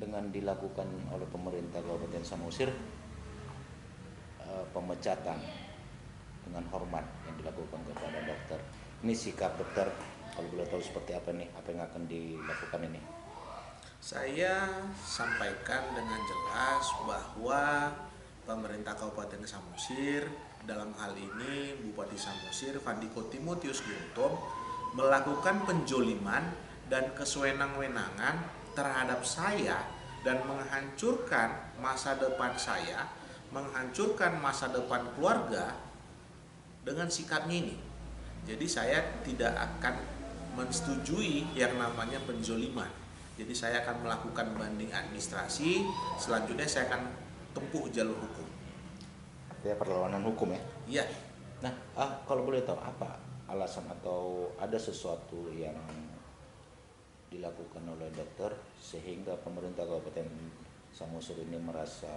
dengan dilakukan oleh pemerintah Kabupaten Samosir pemecatan dengan hormat yang dilakukan kepada dokter. Ini sikap dokter, kalau boleh tahu seperti apa nih, apa yang akan dilakukan ini? Saya sampaikan dengan jelas bahwa pemerintah Kabupaten Samosir, dalam hal ini Bupati Samosir Fandiko Timotius Gintom, melakukan penjoliman dan kesewenang-wenangan terhadap saya dan menghancurkan masa depan saya, menghancurkan masa depan keluarga dengan sikapnya ini. Jadi saya tidak akan mensetujui yang namanya penjoliman. Jadi saya akan melakukan banding administrasi, selanjutnya saya akan tempuh jalur hukum. Ya, perlawanan hukum ya. Iya. Nah, kalau boleh tahu apa alasan atau ada sesuatu yang dilakukan oleh dokter sehingga pemerintah Kabupaten Samosir ini merasa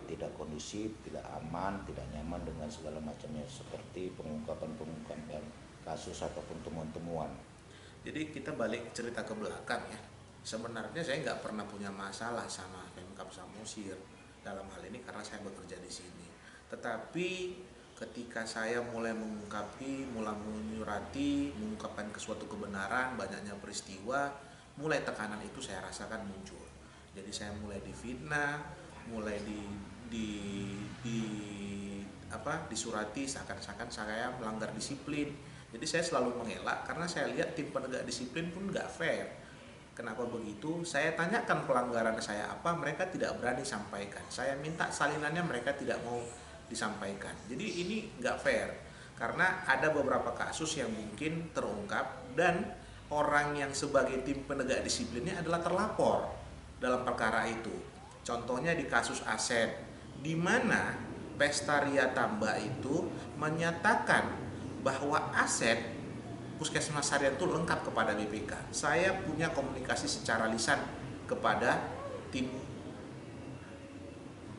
tidak kondusif, tidak aman, tidak nyaman dengan segala macamnya seperti pengungkapan kasus ataupun temuan-temuan. Jadi kita balik cerita ke belakang ya. Sebenarnya saya nggak pernah punya masalah sama Pemkab Samosir dalam hal ini karena saya bekerja di sini. Tetapi ketika saya mulai mulai menyurati, mengungkapkan suatu kebenaran, banyaknya peristiwa, mulai tekanan itu saya rasakan muncul. Jadi saya mulai difitnah, mulai disurati seakan-akan saya melanggar disiplin. Jadi saya selalu mengelak karena saya lihat tim penegak disiplin pun nggak fair. Kenapa begitu? Saya tanyakan pelanggaran saya apa, mereka tidak berani sampaikan. Saya minta salinannya, mereka tidak mau disampaikan. Jadi ini nggak fair karena ada beberapa kasus yang mungkin terungkap dan orang yang sebagai tim penegak disiplinnya adalah terlapor dalam perkara itu. Contohnya di kasus aset, di mana Pesta Ria Tamba itu menyatakan bahwa aset Puskesmas Harian itu lengkap kepada BPK. Saya punya komunikasi secara lisan kepada tim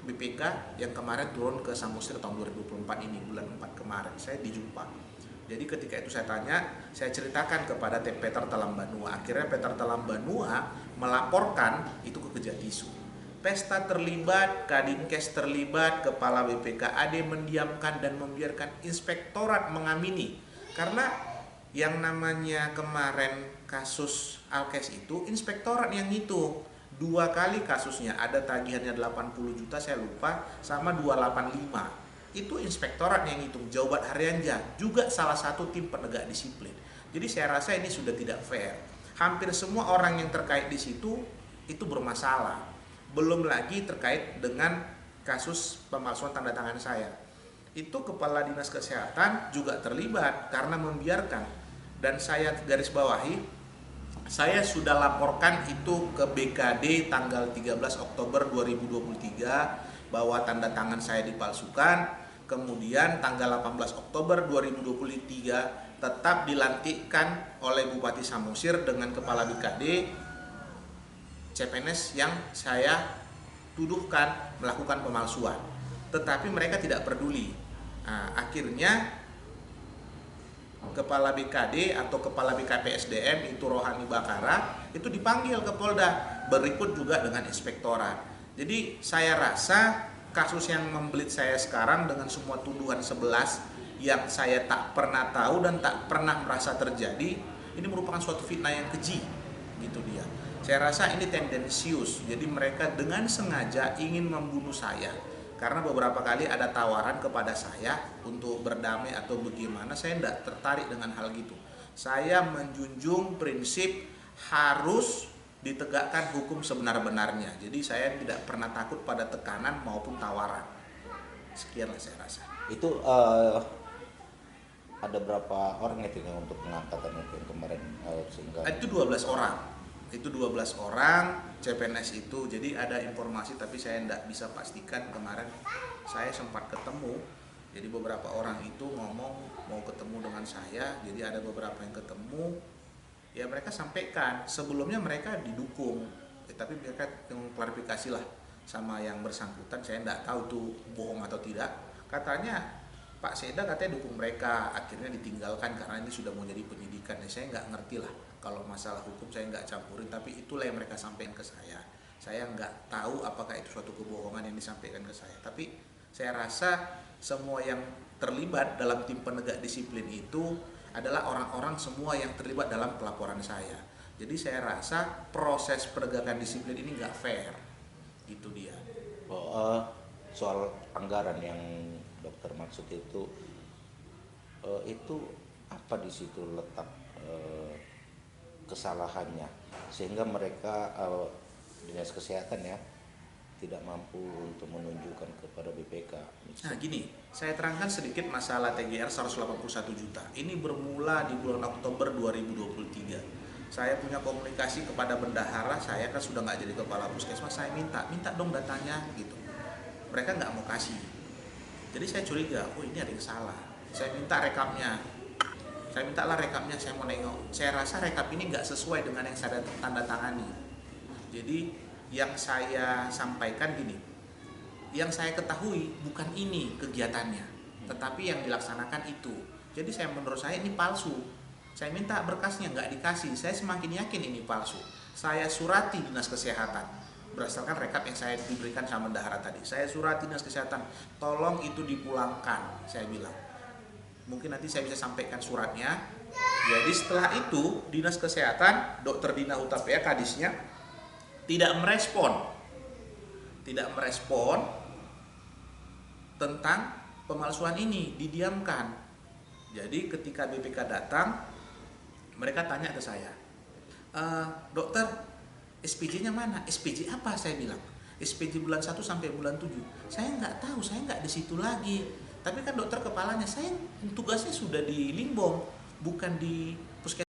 BPK yang kemarin turun ke Samosir tahun 2024 ini, bulan 4 kemarin, saya dijumpa. Jadi ketika itu saya tanya, saya ceritakan kepada Peter Talambanua. Akhirnya Peter Talambanua melaporkan itu ke Kejatisu. Pesta terlibat, Kadinkes terlibat, Kepala BPKAD mendiamkan dan membiarkan Inspektorat mengamini. Karena yang namanya kemarin kasus Alkes itu Inspektorat yang ngitung. 2 kali kasusnya, ada tagihannya 80 juta saya lupa, sama 285. Itu Inspektorat yang ngitung. Jawaban Haryanja juga salah satu tim penegak disiplin. Jadi saya rasa ini sudah tidak fair. Hampir semua orang yang terkait di situ itu bermasalah. Belum lagi terkait dengan kasus pemalsuan tanda tangan saya. Itu Kepala Dinas Kesehatan juga terlibat karena membiarkan. Dan saya garis bawahi, saya sudah laporkan itu ke BKD tanggal 13 Oktober 2023 bahwa tanda tangan saya dipalsukan. Kemudian tanggal 18 Oktober 2023 tetap dilantikkan oleh Bupati Samosir dengan Kepala BKD CPNS yang saya tuduhkan melakukan pemalsuan, tetapi mereka tidak peduli. Nah, akhirnya Kepala BKD atau Kepala BKPSDM itu Rohani Bakara itu dipanggil ke Polda, berikut juga dengan Inspektorat. Jadi saya rasa kasus yang membelit saya sekarang dengan semua tuduhan 11 yang saya tak pernah tahu dan tak pernah merasa terjadi, ini merupakan suatu fitnah yang keji, gitu dia. Saya rasa ini tendensius, jadi mereka dengan sengaja ingin membunuh saya. Karena beberapa kali ada tawaran kepada saya untuk berdamai atau bagaimana, saya tidak tertarik dengan hal gitu. Saya menjunjung prinsip harus ditegakkan hukum sebenar-benarnya. Jadi saya tidak pernah takut pada tekanan maupun tawaran. Sekianlah saya rasa. Itu ada berapa orang itu untuk pengangkatan itu yang kemarin sehingga Itu 12 orang. Itu 12 orang CPNS itu. Jadi ada informasi tapi saya tidak bisa pastikan. Kemarin saya sempat ketemu. Jadi beberapa orang itu ngomong mau ketemu dengan saya. Jadi ada beberapa yang ketemu. Ya mereka sampaikan sebelumnya mereka didukung. Tapi mereka klarifikasi lah sama yang bersangkutan. Saya tidak tahu itu bohong atau tidak. Katanya Pak Seda katanya dukung mereka. Akhirnya ditinggalkan karena ini sudah mau jadi penyidikan. Ya, saya nggak ngerti lah Kalau masalah hukum saya nggak campurin, tapi itulah yang mereka sampaikan ke saya. Saya nggak tahu apakah itu suatu kebohongan yang disampaikan ke saya. Tapi saya rasa semua yang terlibat dalam tim penegak disiplin itu adalah orang-orang semua yang terlibat dalam pelaporan saya. Jadi saya rasa proses penegakan disiplin ini nggak fair. Itu dia. Oh, soal anggaran yang dokter maksud itu apa di situ letak kesalahannya sehingga mereka dinas kesehatan ya tidak mampu untuk menunjukkan kepada BPK. Nah gini, saya terangkan sedikit masalah TGR 181 juta. Ini bermula di bulan Oktober 2023. Saya punya komunikasi kepada bendahara, saya kan sudah nggak jadi kepala puskesmas, saya minta dong datanya gitu. Mereka nggak mau kasih. Jadi saya curiga, oh ini ada yang salah. Saya minta rekamnya. Saya mintalah rekamnya, saya mau nengok. Saya rasa rekap ini nggak sesuai dengan yang saya tanda tangani. Jadi yang saya sampaikan gini, yang saya ketahui bukan ini kegiatannya, tetapi yang dilaksanakan itu. Jadi menurut saya ini palsu. Saya minta berkasnya nggak dikasih, saya semakin yakin ini palsu. Saya surati dinas kesehatan berdasarkan rekap yang saya diberikan sama bendahara tadi. Saya surati dinas kesehatan, tolong itu dipulangkan, saya bilang. Mungkin nanti saya bisa sampaikan suratnya. Jadi setelah itu dinas kesehatan, Dr. Dina Hutapea kadisnya tidak merespon tentang pemalsuan ini, didiamkan. Jadi ketika BPK datang, mereka tanya ke saya, dokter SPJ-nya mana? SPJ apa? Saya bilang SPJ bulan 1 sampai bulan 7. Saya nggak tahu, saya nggak di situ lagi. Tapi kan dokter kepalanya, saya tugasnya sudah di Limbong, bukan di puskesmas.